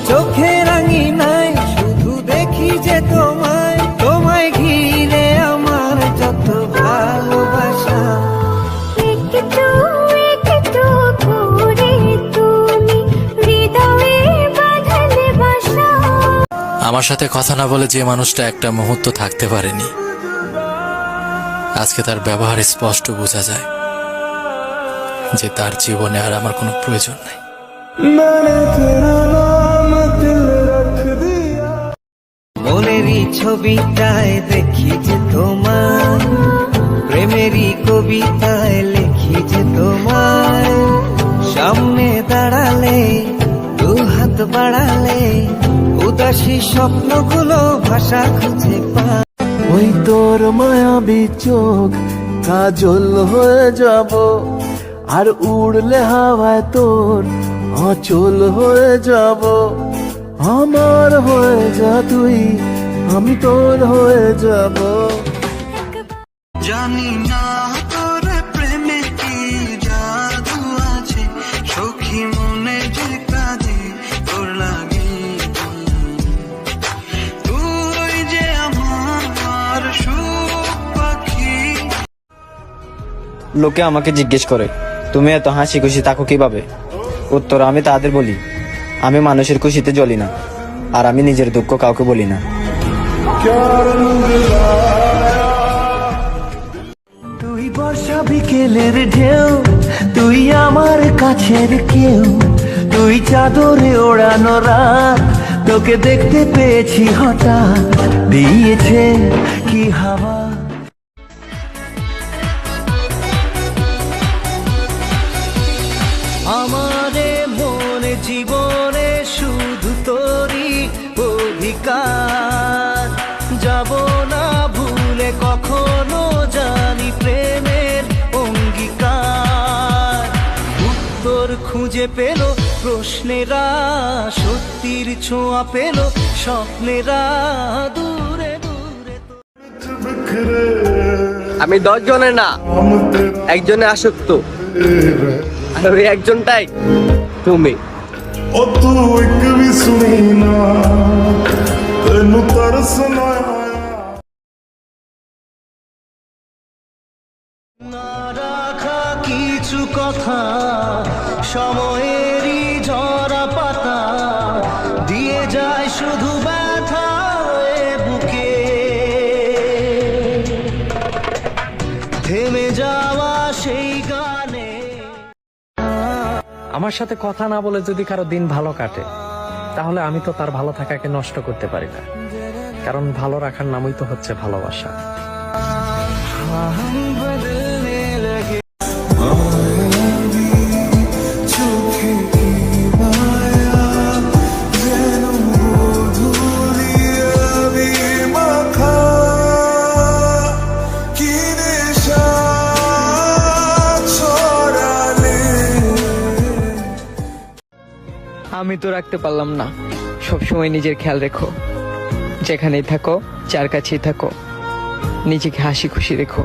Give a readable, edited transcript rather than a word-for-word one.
চোখে রাঙি নাই শুধু দেখি যে তোমায়, তোমায় ঘিরে আমার যত ভালোবাসা। একটু একটু করে তুমি হৃদয়ে বাঁধলে বাসা। আমার সাথে কথা না বলে যে মানুষটা একটা মুহূর্ত থাকতে পারেনি, আজকে তার ব্যবহার স্পষ্ট বোঝা যায় যে তার জীবনে আর আমার কোনো প্রয়োজন নাই। মনেরই ছবিটায় দেখি যে তোমার, প্রেমেরই কবিতায় লিখি যে তোমার, সামনে দাঁড়ালে দু হাত বাড়ালে উদাসী স্বপ্নগুলো ভাষা খুঁজে পায়। ওই তোর মায়াবী চোখ কাজল হয়ে যাব, আর উড়লে হাওয়ায় তোর অচল হয়ে যাব। আমার হয়ে যা তুই, আমি তোর হয়ে যাব। জানি না তোর প্রেমে কি জাদু আছে, সখী মনে যে কাজে তোর লাগে। তুই যে আমার সুখ পাখি। লোকে আমাকে জিজ্ঞেস করে তুমি এত হাসি খুশি থাকো কিভাবে? উত্তর আমি তাদের বলি, আমি মানুষের খুশিতে জ্বলি না, আর আমি নিজের দুঃখ কাউকে বলি না। তুই বর্ষা বিকেলের ঢেউ, তুই আমার কাছের কেউ, তুই চাদরে ওড়ানো রাত, তোকে দেখতে পেয়েছি হঠাৎ, দিয়েছে কি হাওয়া। আমারে মনে জীবনে শুধু তোরই অধিকার, যাব না ভুলে কখনো জানি প্রেমের অঙ্গীকার। উত্তর খুঁজে পেল প্রশ্নেরা, সত্যির ছোঁয়া পেল স্বপ্নেরা, দূরে দূরে। আমি 10 জনের না, একজনে আসক্ত, আর ওই একজনটাই তুমি। ਉਹ ਤੂੰ ਇੱਕ ਵੀ ਸੁਣੀ ਨਾ, ਤੈਨੂੰ ਤਰਸ ਨਾ ਆਇਆ। না রাখা কিছু কথা সময়েরই ঝরা পাতা, দিয়ে যায় শুধু ব্যথা এ বুকে। থেমে যাওয়া সেই গানে। আমার সাথে কথা না বলে যদি কারো দিন ভালো কাটে, তাহলে আমি তো তার ভালো থাকাকে নষ্ট করতে পারি না, কারণ ভালো রাখার নামই তো হচ্ছে ভালোবাসা। আমি তো রাখতে পারলাম না। সবসময় নিজের খেয়াল রেখো, যেখানেই থাকো, যার কাছেই থাকো, নিজেকে হাসি খুশি রেখো।